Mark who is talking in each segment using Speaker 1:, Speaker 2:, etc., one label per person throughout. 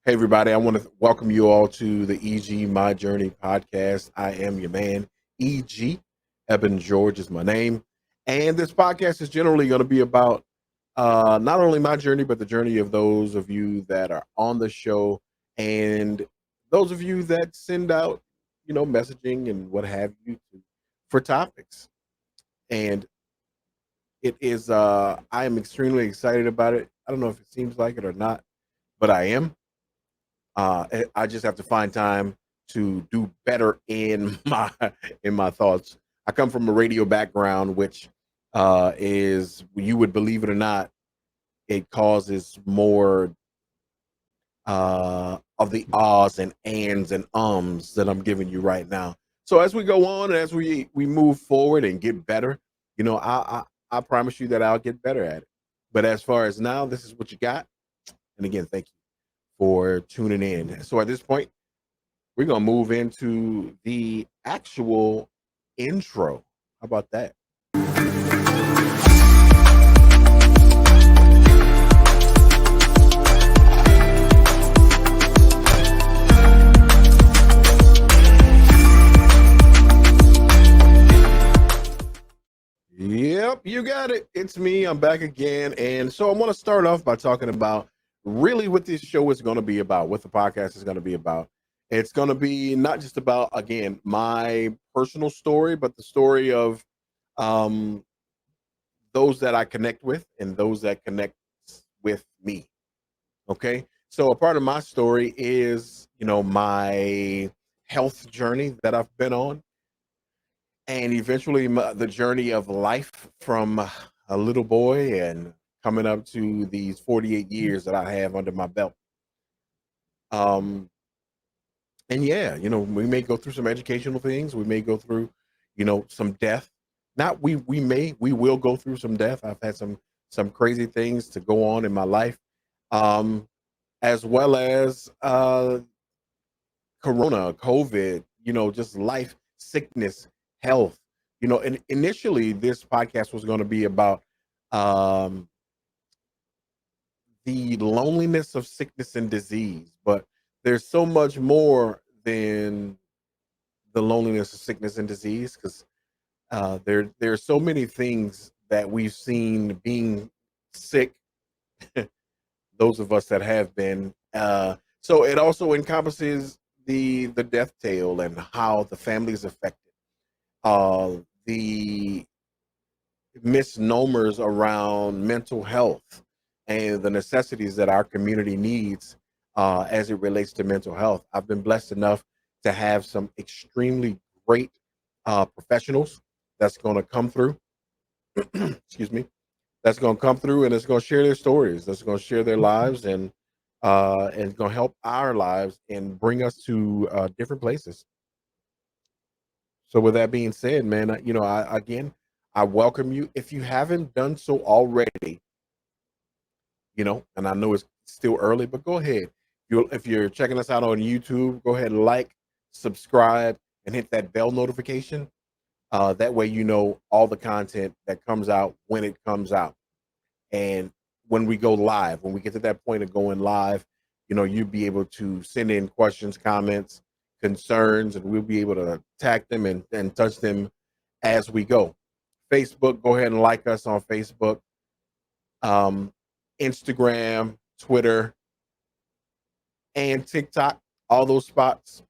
Speaker 1: Hey, everybody, I want to welcome you all to the EG My Journey podcast. I am your man, EG. Eben George is my name. And this podcast is generally going to be about not only my journey, but the journey of those of you that are on the show and those of you that send out, messaging and what have you for topics. And I am extremely excited about it. I don't know if it seems like it or not, but I am. I just have to find time to do better in my thoughts. I come from a radio background, which is, you would believe it or not, it causes more of the ahs and ands and ums that I'm giving you right now. So as we go on and as we move forward and get better, I promise you that I'll get better at it. But as far as now, this is what you got. And again, thank you for tuning in. So at this point, we're gonna move into the actual intro. How about that? Yep, you got it. It's me. I'm back again. And so I want to start off by talking about really what this show is going to be about, what the podcast is going to be about. It's going to be not just about, again, my personal story, but the story of um, those that I connect with and those that connect with me. Okay. So a part of my story is, my health journey that I've been on, and eventually the journey of life from a little boy and coming up to these 48 years that I have under my belt. Um, and yeah, we may go through some educational things. We may go through, some death. Not we will go through some death. I've had some crazy things to go on in my life. Um, as well as corona, COVID, just life, sickness, health. And initially this podcast was going to be about um, the loneliness of sickness and disease, but there's so much more than the loneliness of sickness and disease, because there's so many things that we've seen being sick, those of us that have been. So it also encompasses the death tale and how the family is affected, the misnomers around mental health and the necessities that our community needs as it relates to mental health. I've been blessed enough to have some extremely great professionals that's going to come through. Excuse me. That's going to come through and it's going to share their stories. That's going to share their lives and going to help our lives and bring us to different places. So with that being said, man, I welcome you. If you haven't done so already, and I know it's still early, but go ahead. If you're checking us out on YouTube, go ahead and like, subscribe, and hit that bell notification. That way, all the content that comes out when it comes out, and when we go live, when we get to that point of going live, you'll be able to send in questions, comments, concerns, and we'll be able to attack them and touch them as we go. Facebook, go ahead and like us on Facebook, um, Instagram, Twitter, and TikTok, all those spots.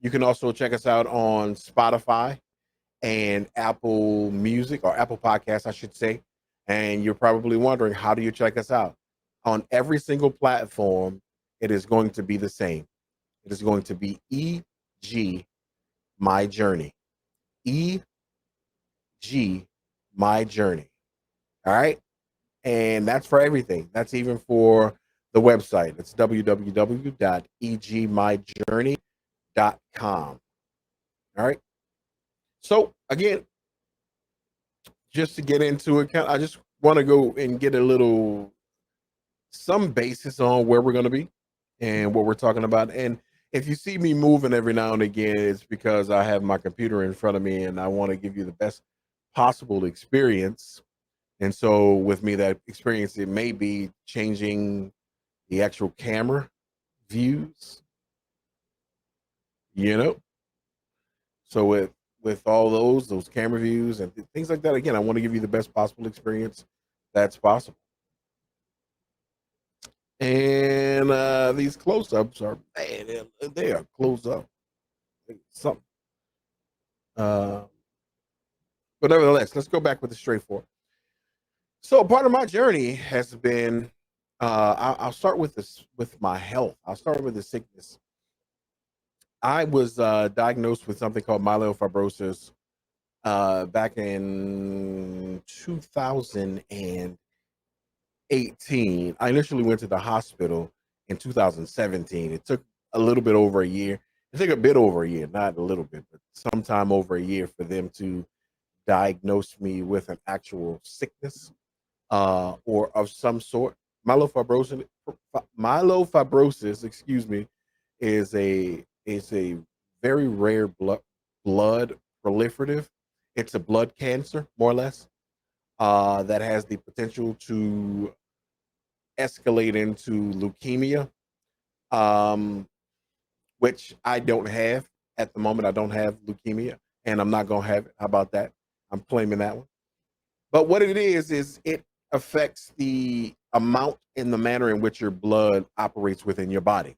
Speaker 1: You can also check us out on Spotify and Apple Music, or Apple Podcasts, I should say. And you're probably wondering, how do you check us out? On every single platform, it is going to be the same. It is going to be EG My Journey. EG My Journey. All right. And that's for everything. That's even for the website. It's www.egmyjourney.com. All right. So again, just to get into it, I just want to go and get a little some basis on where we're going to be and what we're talking about. And if you see me moving every now and again, it's because I have my computer in front of me and I want to give you the best possible experience. And so with me, that experience, it may be changing the actual camera views, you know. So with all those camera views and things like that, again, I want to give you the best possible experience that's possible. And these close-ups are, man, they are close up something. Uh, but nevertheless, let's go back with the straightforward. So part of my journey has been, I'll start with this with my health. I'll start with the sickness. I was diagnosed with something called myelofibrosis back in 2018. I initially went to the hospital in 2017. It took a little bit over a year. It took a bit over a year, not a little bit, but sometime over a year for them to diagnose me with an actual sickness or of some sort. Myelofibrosis, myelofibrosis, excuse me, is a very rare blood proliferative. It's a blood cancer, more or less, that has the potential to escalate into leukemia, um, which I don't have at the moment. I don't have leukemia, and I'm not gonna have it. How about that? I'm claiming that one. But what it is it affects the amount and the manner in which your blood operates within your body.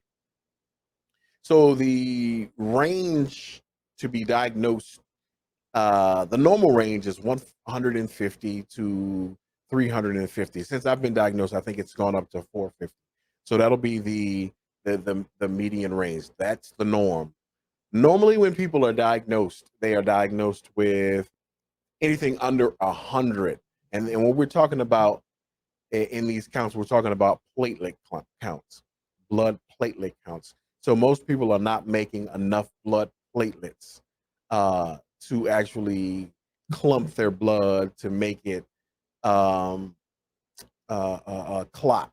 Speaker 1: So the range to be diagnosed, the normal range is 150 to 350. Since I've been diagnosed, I think it's gone up to 450. So that'll be the median range. That's the norm. Normally, when people are diagnosed, they are diagnosed with anything under 100. And when we're talking about in these counts, we're talking about platelet counts, blood platelet counts. So most people are not making enough blood platelets to actually clump their blood to make it um, clot,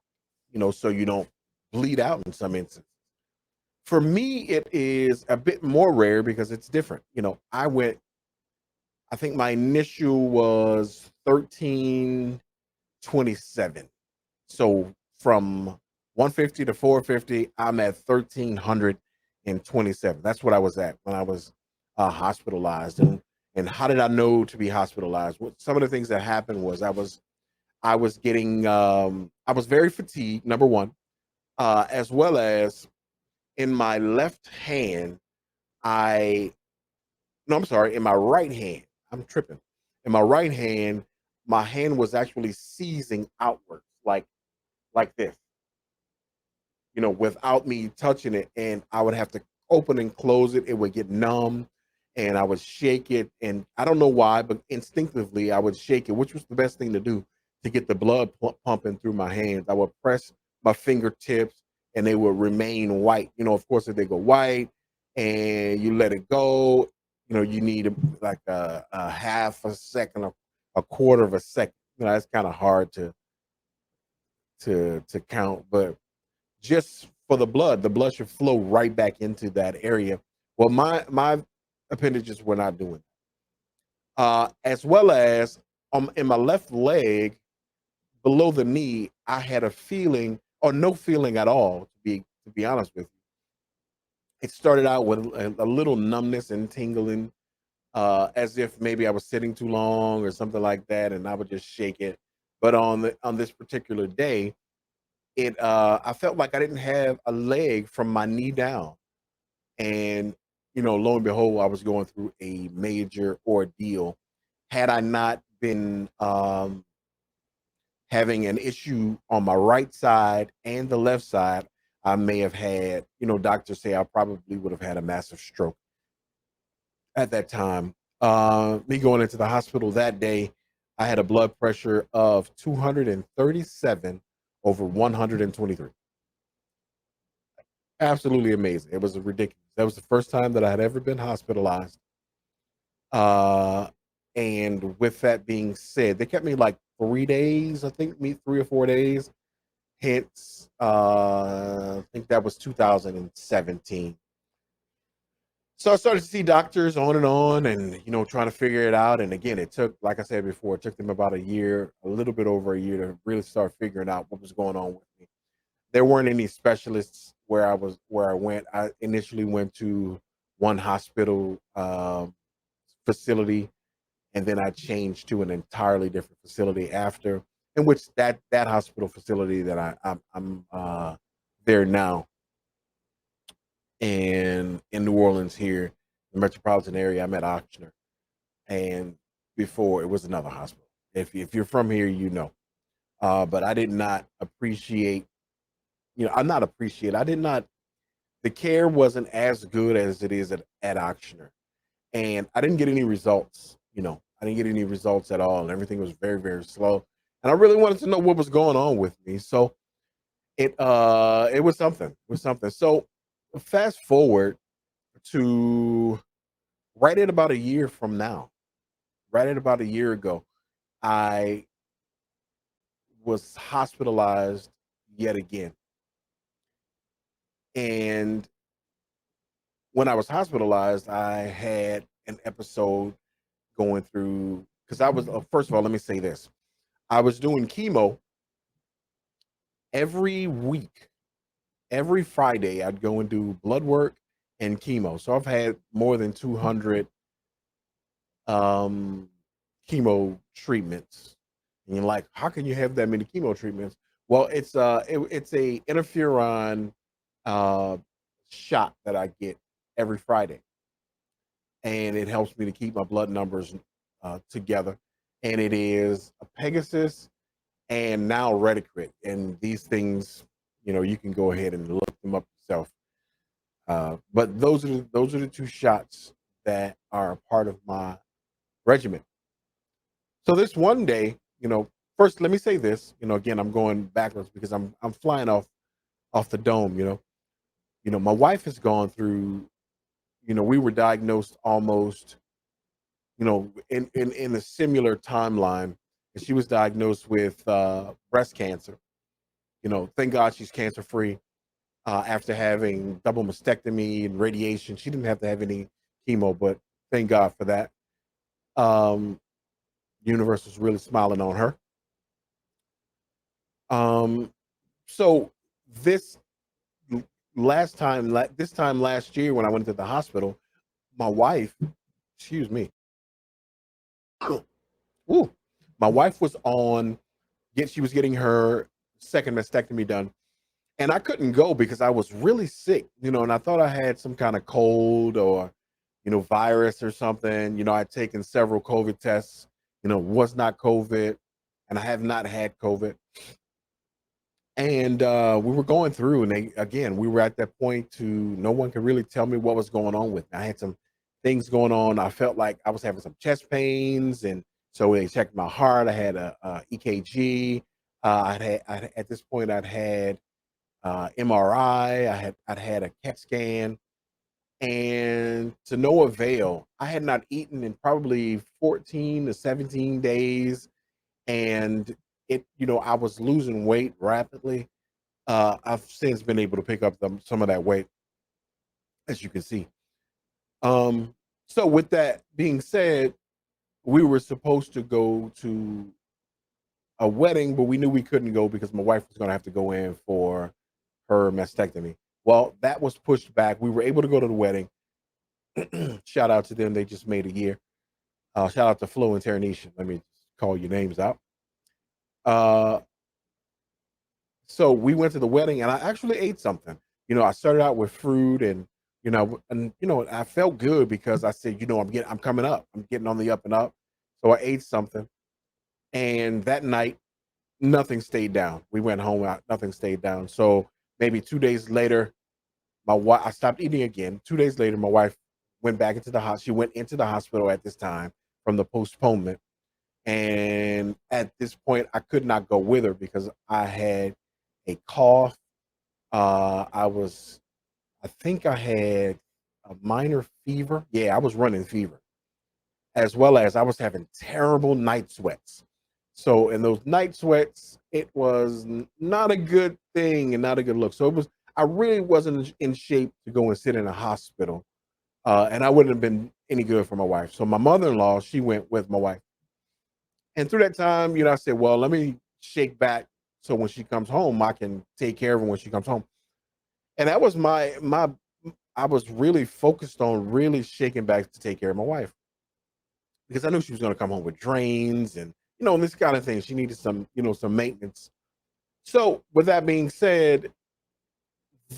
Speaker 1: so you don't bleed out in some instances. For me, it is a bit more rare because it's different. I think my initial was 1327. So from 150 to 450, I'm at 1327. That's what I was at when I was hospitalized. And how did I know to be hospitalized? Some of the things that happened was I was getting I was very fatigued, number one, as well as in my left hand, I no, I'm sorry, in my right hand, I'm tripping. In my right hand, my hand was actually seizing outwards, like this, without me touching it. And I would have to open and close it. It would get numb and I would shake it. And I don't know why, but instinctively I would shake it, which was the best thing to do to get the blood pumping through my hands. I would press my fingertips and they would remain white. Of course, if they go white and you let it go, you need like a half a second, a quarter of a second. That's kind of hard to count, but just for the blood should flow right back into that area. Well, my appendages were not doing that. As well as in my left leg, below the knee, I had a feeling or no feeling at all. To be honest with you, it started out with a little numbness and tingling, as if maybe I was sitting too long or something like that, and I would just shake it. But on this particular day, I felt like I didn't have a leg from my knee down. And lo and behold, I was going through a major ordeal. Had I not been having an issue on my right side and the left side, I may have had, doctors say I probably would have had a massive stroke at that time. Me going into the hospital that day, I had a blood pressure of 237 over 123. Absolutely amazing. It was ridiculous. That was the first time that I had ever been hospitalized. Uh, and with that being said, they kept me like 3 days, I think, me 3 or 4 days. Hence, I think that was 2017. So I started to see doctors on and, trying to figure it out. And again, it took, like I said before, it took them about a year, a little bit over a year to really start figuring out what was going on with me. There weren't any specialists where I went. I initially went to one hospital facility, and then I changed to an entirely different facility after. In which that hospital facility that I'm there now, and in New Orleans here, the metropolitan area, I'm at Ochsner, and before it was another hospital. If you're from here, you know. But I did not appreciate, I'm not appreciate. I did not. The care wasn't as good as it is at Ochsner, and I didn't get any results. I didn't get any results at all, and everything was very, very slow. And I really wanted to know what was going on with me. So it was something. It was something. So fast forward to right at about a year from now, right at about a year ago, I was hospitalized yet again. And when I was hospitalized, I had an episode going through, because I was, first of all, let me say this. I was doing chemo every week. Every Friday, I'd go and do blood work and chemo. So I've had more than 200 um, chemo treatments. And you're like, how can you have that many chemo treatments? Well, it's a interferon uh, shot that I get every Friday, and it helps me to keep my blood numbers together. And it is a Pegasus and now Retacrit, and these things, you can go ahead and look them up yourself. But those are the two shots that are a part of my regimen. So this one day, first let me say this. Again, I'm going backwards because I'm flying off the dome. My wife has gone through. We were diagnosed almost, in a similar timeline. And she was diagnosed with breast cancer. Thank God she's cancer free. After having double mastectomy and radiation, she didn't have to have any chemo, but thank God for that. Um, the universe was really smiling on her. Um, so this this time last year when I went to the hospital, my wife, excuse me, ooh, my wife was she was getting her second mastectomy done, and I couldn't go because I was really sick, and I thought I had some kind of cold or, virus or something. I'd taken several COVID tests, was not COVID, and I have not had COVID. And we were going through, and we were at that point to no one could really tell me what was going on with me. I had some things going on. I felt like I was having some chest pains, and so they checked my heart. I had a EKG. At this point I'd had MRI. I'd had a CAT scan, and to no avail. I had not eaten in probably 14 to 17 days, and I was losing weight rapidly. I've since been able to pick up some of that weight, as you can see. Um, so with that being said, we were supposed to go to a wedding, but we knew we couldn't go because my wife was going to have to go in for her mastectomy. Well, that was pushed back. We were able to go to the wedding. Shout out to them; they just made a year. Shout out to Flo and Ternisha. Let me call your names out. Uh, so we went to the wedding, and I actually ate something. I started out with fruit, and I felt good because I said, I'm coming up. I'm getting on the up and up. So I ate something, and that night nothing stayed down. We went home out, nothing stayed down. So maybe 2 days later, my wife I stopped eating again. 2 days later, my wife went back into the house. She went into the hospital at this time from the postponement. And at this point, I could not go with her because I had a cough. I was, I think I had a minor fever. Yeah, I was running fever, as well as I was having terrible night sweats. So, in those night sweats, it was not a good thing and not a good look. So, I really wasn't in shape to go and sit in a hospital. And I wouldn't have been any good for my wife. So, my mother in law, she went with my wife. And through that time, I said, well, let me shake back so when she comes home, I can take care of her when she comes home. And that was my I was really focused on really shaking back to take care of my wife because I knew she was going to come home with drains and this kind of thing. She needed some some maintenance. So with that being said,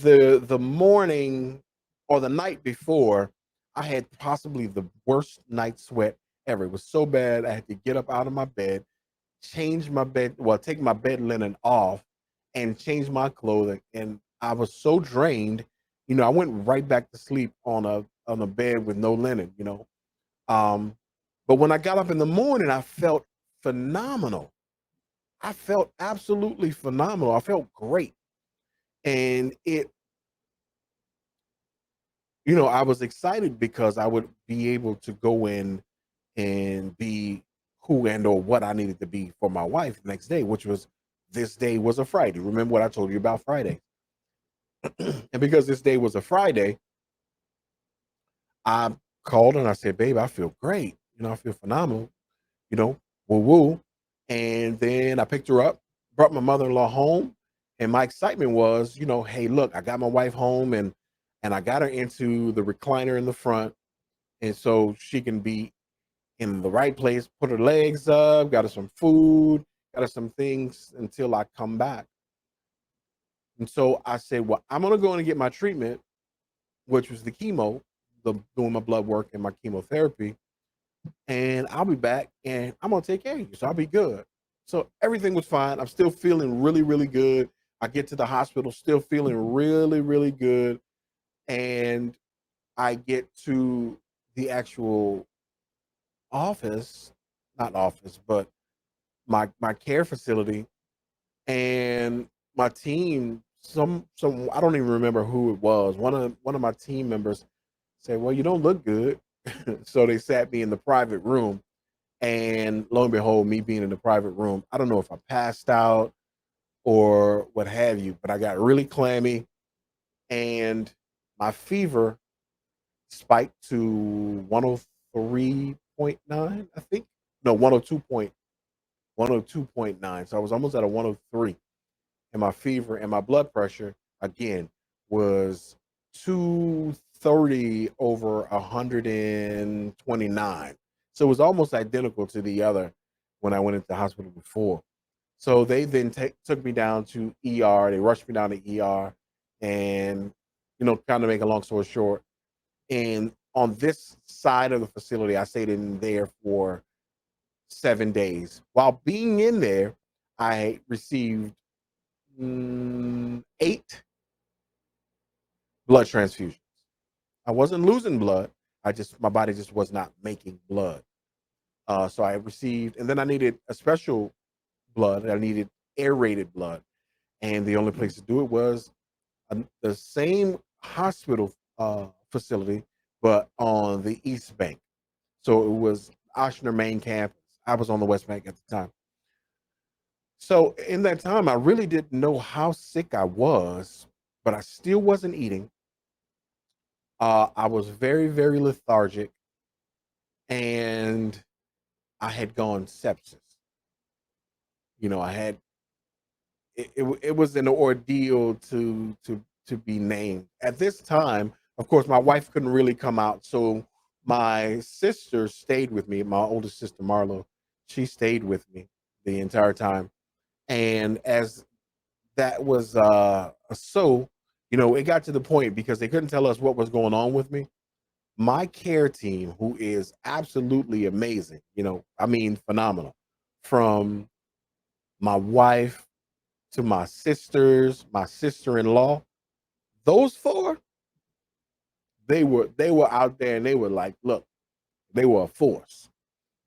Speaker 1: the morning or the night before, I had possibly the worst night sweat ever. It was so bad I had to get up out of my bed, change my bed, well, take my bed linen off and change my clothing. And I was so drained, I went right back to sleep on a bed with no linen. Um, but when I got up in the morning, I felt phenomenal. I felt absolutely phenomenal. I felt great. And I was excited because I would be able to go in and be who and or what I needed to be for my wife the next day, which was this day was a Friday. Remember what I told you about Friday? And because this day was a Friday, I called and I said, babe, I feel great. I feel phenomenal, you know, woo woo. And then I picked her up, brought my mother-in-law home. And my excitement was, hey, look, I got my wife home and I got her into the recliner in the front. And so she can be in the right place, put her legs up, got her some food, got her some things until I come back. And so I said, well, I'm gonna go in and get my treatment, which was the chemo, doing my blood work and my chemotherapy, and I'll be back and I'm gonna take care of you. So I'll be good. So everything was fine. I'm still feeling really, really good. I get to the hospital still feeling really, really good. And I get to the actual office, not office, but my care facility, and my team, some I don't even remember who it was. One of my team members said, well, you don't look good. So they sat me in the private room, and lo and behold, me being in the private room, I don't know if I passed out or what have you, but I got really clammy, and my fever spiked to 103.9, I think. No, 102.9. So I was almost at a 103. And my fever and my blood pressure again was 230 over 129. So it was almost identical to the other when I went into the hospital before. So they then took me down to ER. They rushed me down to ER, and kind of make a long story short. And on this side of the facility, I stayed in there for 7 days. While being in there, I received 8 blood transfusions. I wasn't losing blood. My body just was not making blood. So I received, and then I needed a special blood. I needed aerated blood, and the only place to do it was the same hospital facility, but on the East Bank. So it was Oshner main campus. I was on the West Bank at the time. So in that time, I really didn't know how sick I was, but I still wasn't eating. I was very, very lethargic, and I had gone sepsis. I had it was an ordeal to be named. At this time, of course, my wife couldn't really come out, so my sister stayed with me. My oldest sister, Marlo, she stayed with me the entire time. And as that was so, it got to the point because they couldn't tell us what was going on with me. My care team, who is absolutely amazing, I mean, phenomenal, from my wife to my sisters, my sister-in-law, those four, they were out there and they were like, look, they were a force.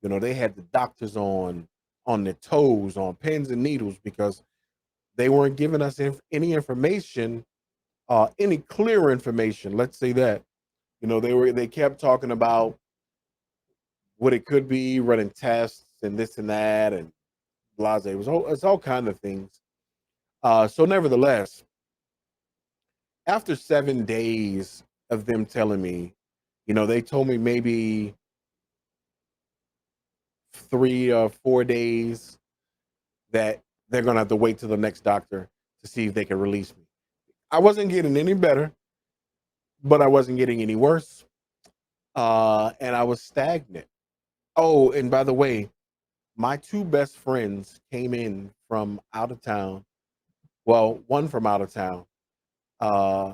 Speaker 1: They had the doctors on their toes, on pins and needles, because they weren't giving us any information, any clear information. Let's say that. They kept talking about what it could be, running tests and this and that, and blase. It's all kind of things. So nevertheless, after 7 days of them telling me, they told me maybe 3 or 4 days that they're gonna have to wait till the next doctor to see if they can release me. I wasn't getting any better, but I wasn't getting any worse. And I was stagnant. Oh, and by the way, my two best friends came in from out of town. Well, one from out of town. Uh,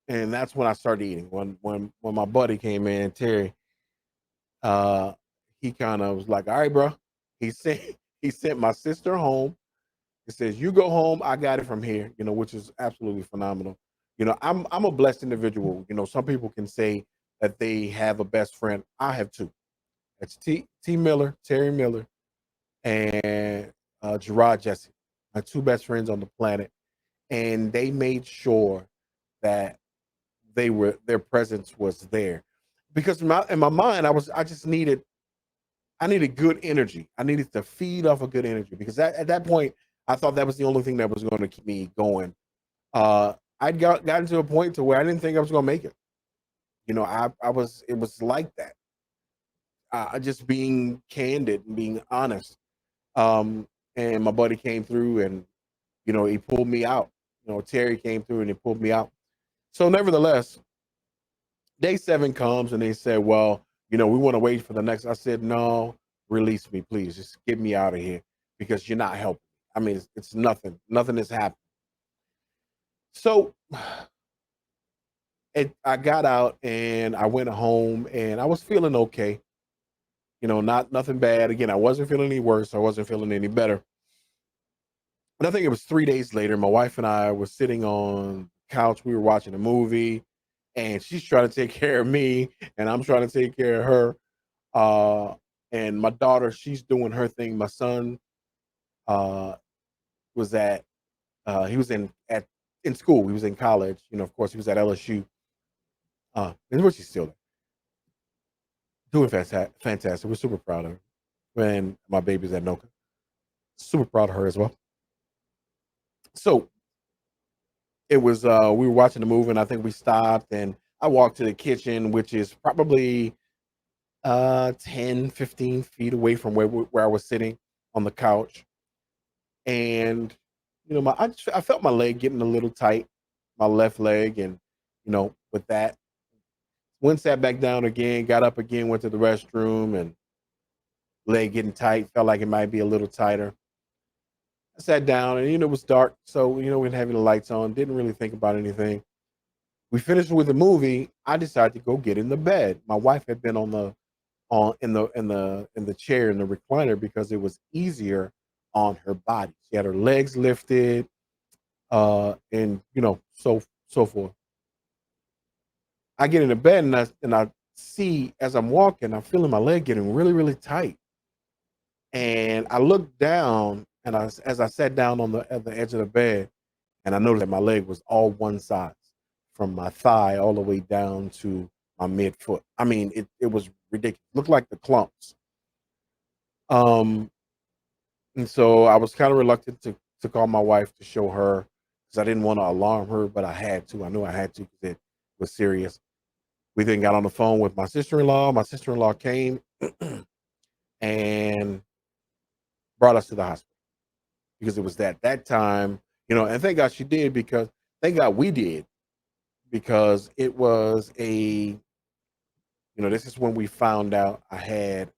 Speaker 1: and that's when I started eating. When my buddy came in, Terry, uh, he kind of was like, "All right, bro." He sent he sent my sister home. He says, "You go home. I got it from here." Which is absolutely phenomenal. I'm a blessed individual. Some people can say that they have a best friend. I have two. It's T Miller, Terry Miller, and Gerard Jesse, my two best friends on the planet, and they made sure that their presence was there, because in my mind I needed good energy. I needed to feed off of good energy, because at that point I thought that was the only thing that was going to keep me going. Uh, I'd gotten to a point to where I didn't think I was going to make it. I was it was like that. Just being candid and being honest. Um, and my buddy came through, and he pulled me out. Terry came through and he pulled me out. So nevertheless, day 7 comes and they said, "Well, we want to wait for the next." I said, "No, release me, please. Just get me out of here, because you're not helping. I mean, it's nothing. Nothing has happened." So I got out and I went home and I was feeling okay. Not nothing bad. Again, I wasn't feeling any worse. I wasn't feeling any better. And I think it was 3 days later, my wife and I were sitting on the couch. We were watching a movie, and she's trying to take care of me, and I'm trying to take care of her. Uh, and my daughter, she's doing her thing. My son uh, was he was in school. He was in college. Of course, he was at LSU. And which he's still there, doing fantastic. We're super proud of her. And my baby's at Noka. Super proud of her as well. So it was we were watching the movie, and I think we stopped, and I walked to the kitchen, which is probably 10, 15 feet away from where I was sitting on the couch. And I felt my leg getting a little tight, my left leg. And with that, went, sat back down again, got up again, went to the restroom, and leg getting tight, felt like it might be a little tighter. I sat down, and it was dark, so we didn't have any lights on, didn't really think about anything. We finished with the movie. I decided to go get in the bed. My wife had been on in the chair, in the recliner, because it was easier on her body. She had her legs lifted, and so forth. I get in the bed, and I see, as I'm walking, I'm feeling my leg getting really, really tight. And I looked down, and as I sat down at the edge of the bed, and I noticed that my leg was all one size, from my thigh all the way down to my midfoot. I mean, it was ridiculous. Looked like the clumps. Um, and so I was kind of reluctant to call my wife to show her, because I didn't want to alarm her, but I had to. I knew I had to, because it was serious. We then got on the phone with my sister-in-law. My sister-in-law came and brought us to the hospital, because it was that time, and thank God she did, because thank God we did, because it was this is when we found out I had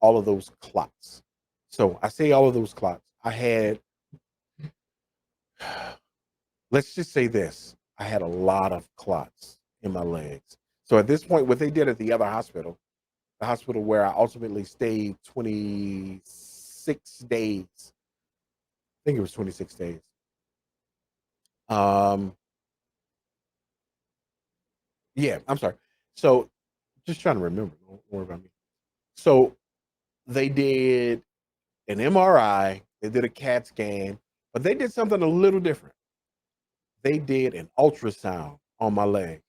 Speaker 1: all of those clots. So I say all of those clots. I had, let's just say this, I had a lot of clots in my legs. So at this point, what they did at the other hospital, the hospital where I ultimately stayed 26 days, I think it was 26 days. Um, yeah, I'm sorry. So just trying to remember, don't worry about me. So they did an MRI, they did a CAT scan, but they did something a little different. They did an ultrasound on my leg,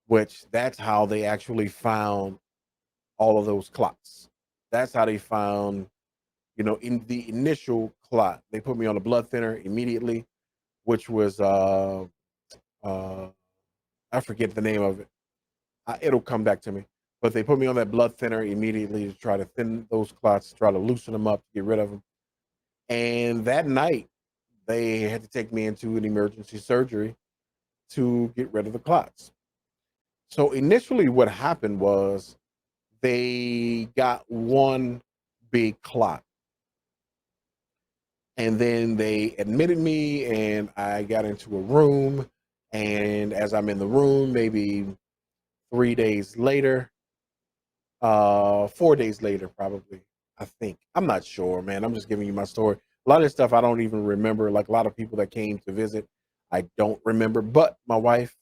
Speaker 1: which that's how they actually found all of those clots. That's how they found, in the initial clot. They put me on a blood thinner immediately, which was uh I forget the name of it. It'll come back to me. But they put me on that blood thinner immediately to try to thin those clots, try to loosen them up, to get rid of them. And that night, they had to take me into an emergency surgery. to get rid of the clots. So initially, what happened was they got one big clot, and then they admitted me, and I got into a room. And as I'm in the room, maybe 3 days later, 4 days later, probably, I think. I'm not sure, man. I'm just giving you my story. A lot of this stuff I don't even remember. Like a lot of people that came to visit, I don't remember. But my wife,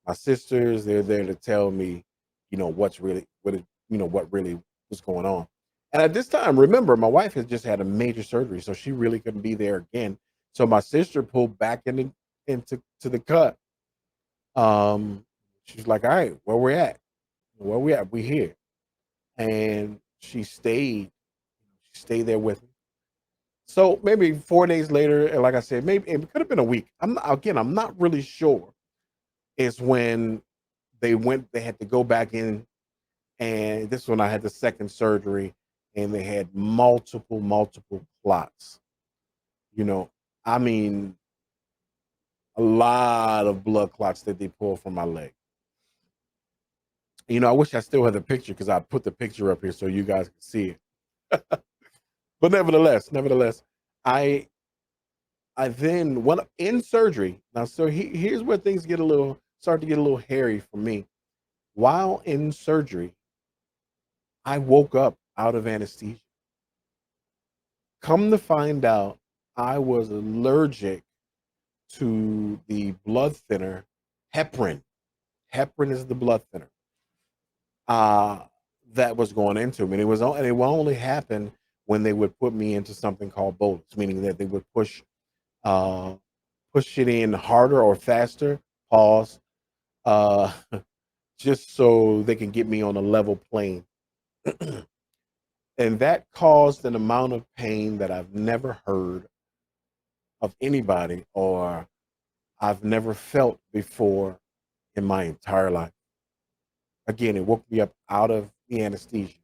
Speaker 1: my sisters, they're there to tell me, what's really what really was going on. And at this time, remember, my wife has just had a major surgery, so she really couldn't be there again. So my sister pulled back into the cut. She's like, "All right, where we at? Where we at? We here." And she stayed there with me. So maybe 4 days later, and like I said, maybe it could have been a week. I'm not really sure. Is when they had to go back in, and this one I had the second surgery, and they had multiple clots. You know, I mean, a lot of blood clots that they pulled from my leg. I wish I still had the picture because I put the picture up here so you guys can see it. But nevertheless, I I then went in surgery. Now, so here's where things start to get a little hairy for me. While in surgery, I woke up out of anesthesia. Come to find out, I was allergic to the blood thinner heparin. Heparin is the blood thinner uh, that was going into me. And it would only happen when they would put me into something called bolus, meaning that they would uh, push it in harder or faster. Pause. Uh, just so they can get me on a level plane. And that caused an amount of pain that I've never heard of anybody or I've never felt before in my entire life. Again, it woke me up out of the anesthesia.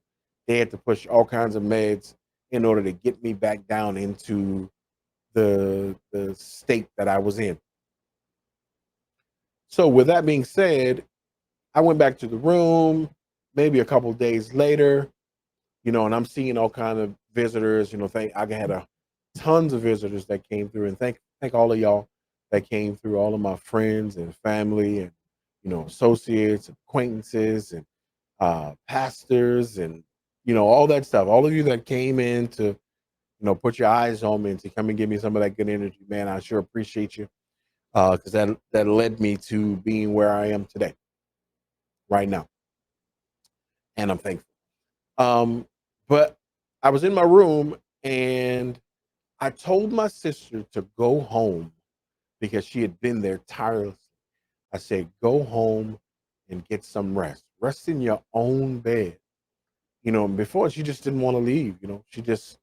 Speaker 1: They had to push all kinds of meds in order to get me back down into the state that I was in. So with that being said, I went back to the room maybe a couple days later, and I'm seeing all kind of visitors. I had tons of visitors that came through, and thank all of y'all that came through. All of my friends and family, and associates, acquaintances, and pastors, and all that stuff. All of you that came in to put your eyes on me and to come and give me some of that good energy, man. I sure appreciate you because that led me to being where I am today, right now, and I'm thankful. But I was in my room and I told my sister to go home because she had been there tirelessly. I said, go home and get some rest. Rest in your own bed. And before she just didn't want to leave. She just,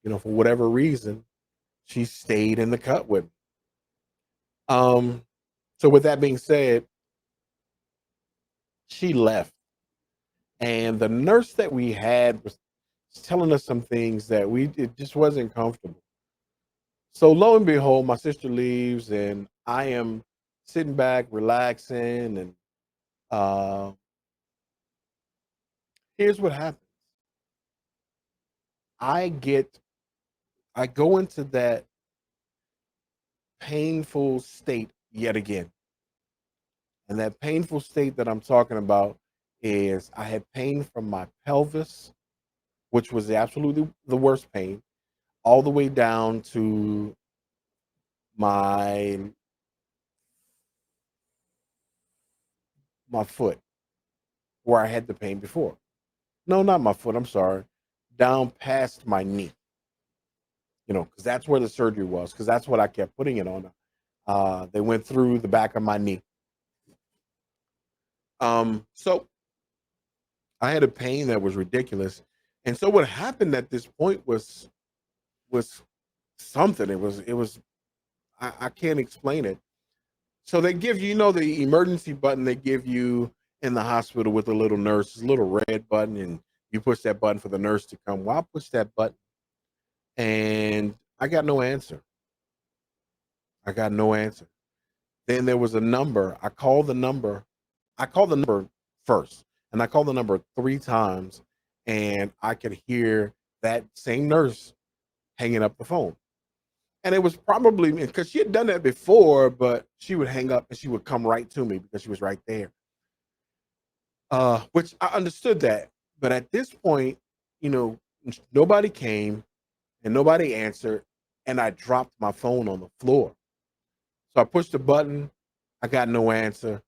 Speaker 1: for whatever reason, she stayed in the cut with me. So with that being said, she left. And the nurse that we had was telling us some things that it just wasn't comfortable. So lo and behold, my sister leaves, and I am sitting back, relaxing, and uh, here's what happens: I get, I go into that painful state yet again, and that painful state that I'm talking about is I had pain from my pelvis, which was absolutely the worst pain, all the way down to my my foot, where I had the pain before. No, not my foot. I'm sorry, down past my knee. Because that's where the surgery was, because that's what I kept putting it on. They went through the back of my knee. So I had a pain that was ridiculous. And so what happened at this point was something. It was I can't explain it. So they give you, the emergency button they give you in the hospital with a little nurse, a little red button, and you push that button for the nurse to come. Well, I pushed that button and I got no answer. I got no answer. Then there was a number. I called the number. I called the number first, and I called the number 3 times, and I could hear that same nurse hanging up the phone. And it was probably because she had done that before, but she would hang up and she would come right to me because she was right there. Which I understood that. But at this point, you know, nobody came and nobody answered, and I dropped my phone on the floor. So I pushed the button, I got no answer.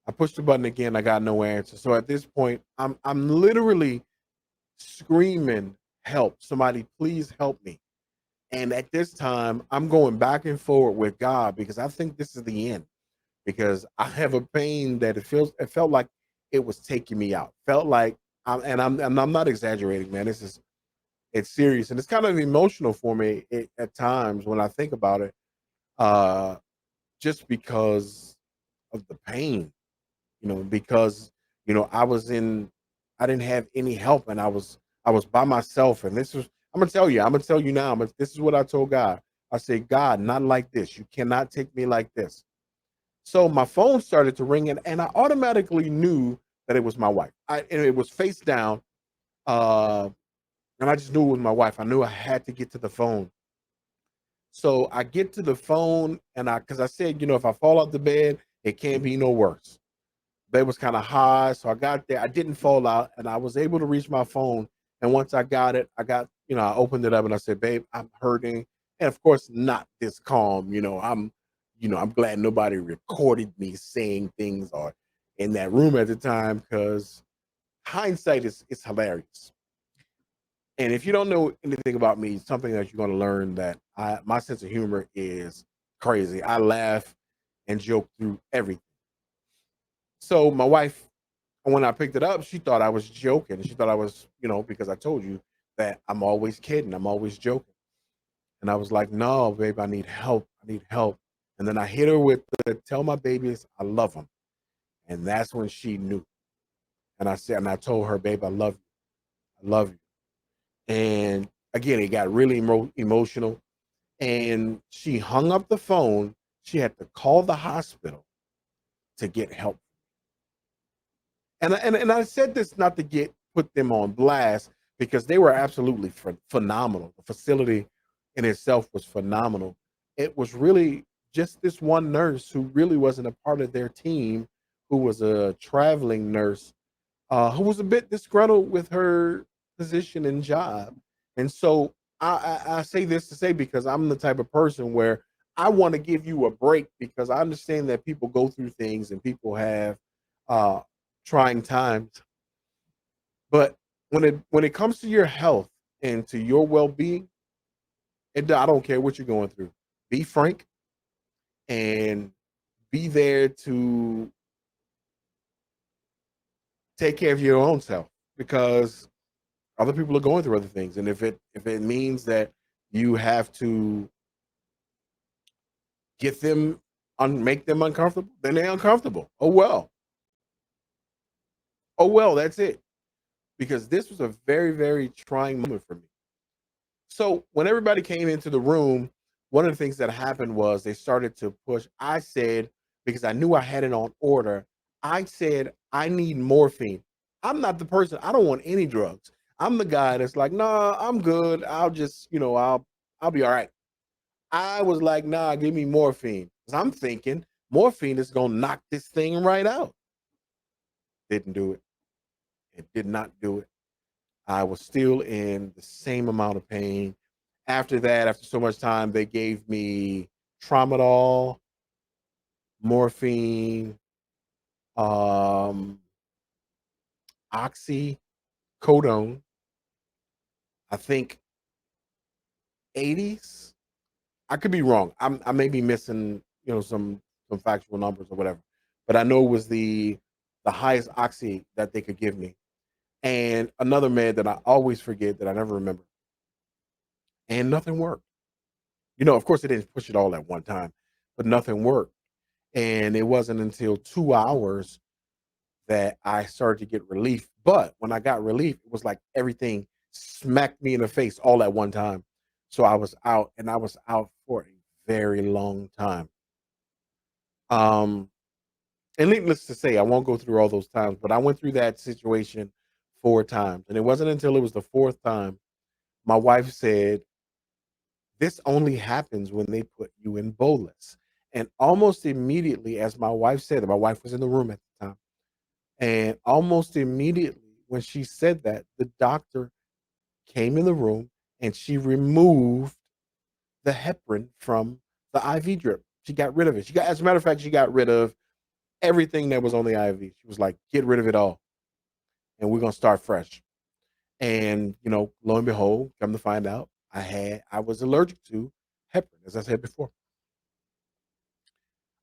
Speaker 1: I pushed the button again, I got no answer. So at this point, I'm literally screaming, "Help! Somebody please help me." And at this time, I'm going back and forward with God because I think this is the end. Because I have a pain that it felt like it was taking me out. Felt like I'm not exaggerating, man. It's serious and it's kind of emotional for me at times when I think about it. Uh, just because of the pain, because I didn't have any help and I was by myself. And I'm gonna tell you now, but this is what I told God. I said, God, not like this. You cannot take me like this. So my phone started to ring, and I automatically knew that it was my wife. And it was face down, uh, and I just knew it was my wife. I knew I had to get to the phone. So I get to the phone, and because I said, if I fall out the bed, it can't be no worse. Bed was kind of high, so I got there. I didn't fall out, and I was able to reach my phone. And once I got it, I opened it up and I said, "Babe, I'm hurting." And of course, not this calm. I'm glad nobody recorded me saying things or in that room at the time because hindsight is hilarious. And if you don't know anything about me, something that you're going to learn that my sense of humor is crazy. I laugh and joke through everything. So my wife, when I picked it up, she thought I was joking. She thought I was, because I told you that I'm always kidding, I'm always joking. And I was like, no, babe, I need help. I need help. And then I hit her with the tell my babies I love them. And that's when she knew. And I told her, babe, I love you. I love you. And again, it got really emotional. And she hung up the phone. She had to call the hospital to get help. And I said this not to put them on blast because they were absolutely phenomenal. The facility in itself was phenomenal. It was really just this one nurse who really wasn't a part of their team, who was a traveling nurse, who was a bit disgruntled with her position and job. And so I say this to say because I'm the type of person where I want to give you a break because I understand that people go through things and people have uh, trying times. But when it comes to your health and to your well being, I don't care what you're going through. Be frank and be there to take care of your own self because other people are going through other things, and if it means that you have to get them make them uncomfortable, then they're uncomfortable. Oh well, that's it. Because this was a very very trying moment for me. So when everybody came into the room, one of the things that happened was they started to push. I said, because I knew I had it on order, I said, I need morphine. I'm not the person, I don't want any drugs. I'm the guy that's like, nah, I'm good. I'll just, I'll be all right. I was like, nah, give me morphine. Because I'm thinking morphine is gonna knock this thing right out. Didn't do it. It did not do it. I was still in the same amount of pain. After that, after so much time, they gave me tramadol, morphine, um, oxycodone, I think 80s. I could be wrong. I may be missing, some factual numbers or whatever. But I know it was the highest oxy that they could give me. And another med that I always forget that I never remember. And nothing worked. Of course it didn't push it all at one time, but nothing worked. And it wasn't until 2 hours that I started to get relief. But when I got relief, it was like everything smacked me in the face all at one time. So I was out, and I was out for a very long time. Um, and needless to say, I won't go through all those times, but I went through that situation 4 times. And it wasn't until it was the fourth time my wife said, "This only happens when they put you in bolus." And almost immediately, as my wife said that, my wife was in the room at the time. And almost immediately, when she said that, the doctor came in the room and she removed the heparin from the IV drip. She got rid of it. As a matter of fact, she got rid of everything that was on the IV. She was like, "Get rid of it all, and we're gonna start fresh." And lo and behold, come to find out, I was allergic to heparin, as I said before.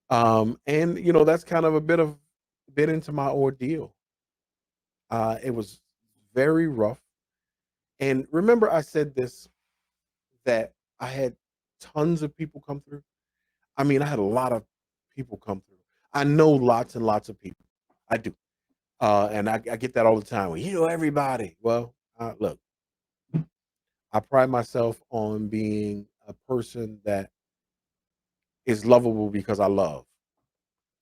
Speaker 1: And that's kind of a bit into my ordeal. It was very rough. And remember, I said this, that I had tons of people come through. I mean, I had a lot of people come through. I know lots and lots of people. I do. And I get that all the time. Well, everybody. Well, look, I pride myself on being a person that is lovable because I love.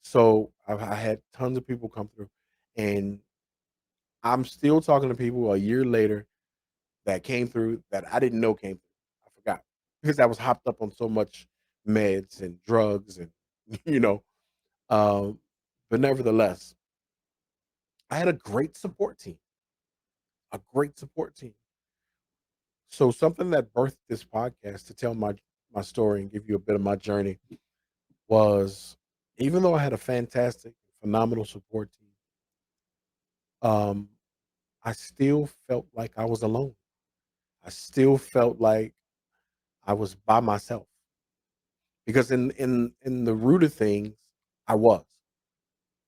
Speaker 1: So I had tons of people come through, and I'm still talking to people a year later that came through that I didn't know came through. I forgot because I was hopped up on so much meds and drugs and you know. Um, but nevertheless, I had a great support team, a great support team. So something that birthed this podcast to tell my story and give you a bit of my journey was, even though I had a fantastic, phenomenal support team, um, I still felt like I was alone. I still felt like I was by myself because in the root of things, I was,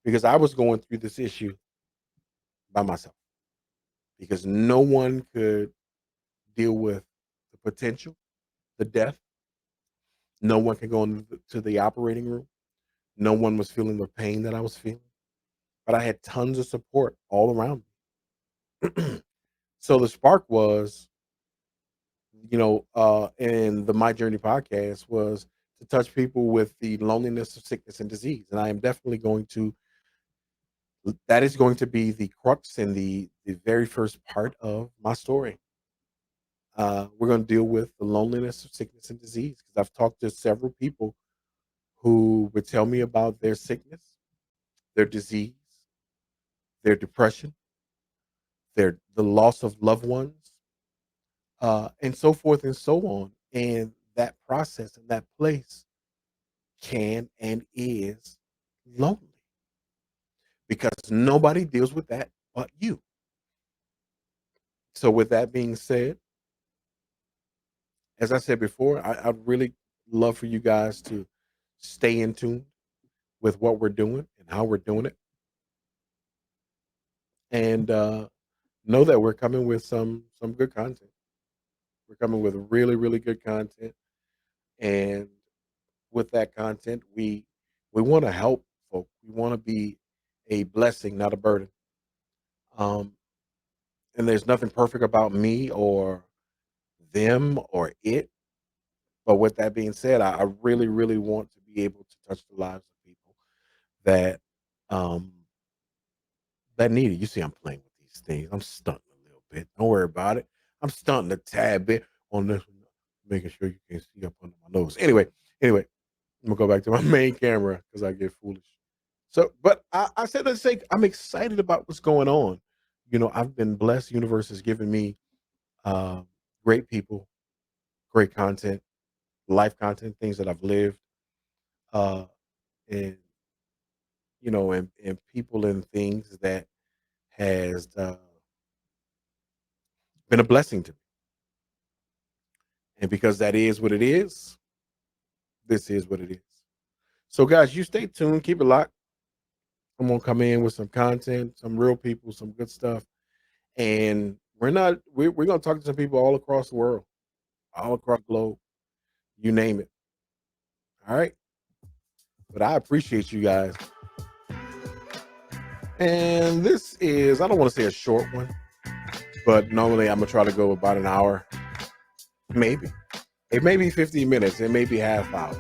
Speaker 1: because I was going through this issue by myself because no one could deal with the potential, the death. No one could go into to the operating room. No one was feeling the pain that I was feeling, but I had tons of support all around me. So the spark was, in the My Journey podcast, was to touch people with the loneliness of sickness and disease. And I am definitely that is going to be the crux and the very first part of my story. We're going to deal with the loneliness of sickness and disease because I've talked to several people who would tell me about their sickness, their disease, their depression, the loss of loved ones, and so forth and so on. And that process and that place can and is lonely because nobody deals with that but you. So, with that being said, as I said before, I'd really love for you guys to stay in tune with what we're doing and how we're doing it, and know that we're coming with some good content. We're coming with really really good content, and with that content, we want to help folk. We want to be a blessing, not a burden. Um, and there's nothing perfect about me or them or it. But with that being said, I really, really want to be able to touch the lives of people that um that need it. You see, I'm playing with these things. I'm stunting a little bit. Don't worry about it. I'm stunting a tad bit on this one, making sure you can see up under my nose. Anyway, I'm gonna go back to my main camera because I get foolish. So, but I said to say I'm excited about what's going on. I've been blessed. Universe has given me uh, great people, great content, life content, things that I've lived, uh, and and people and things that has been a blessing to me. And because that is what it is, this is what it is. So, guys, you stay tuned, keep it locked. I'm gonna come in with some content, some real people, some good stuff, and we're gonna talk to some people all across the world, all across the globe, you name it. All right, but I appreciate you guys. And this is, I don't want to say a short one, but normally I'm gonna try to go about an hour, maybe. It may be 15 minutes, it may be half hour.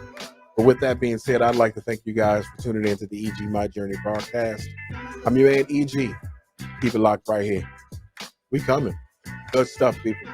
Speaker 1: But with that being said, I'd like to thank you guys for tuning in to the EG My Journey broadcast. I'm your man EG. Keep it locked right here. We coming. Good stuff, people.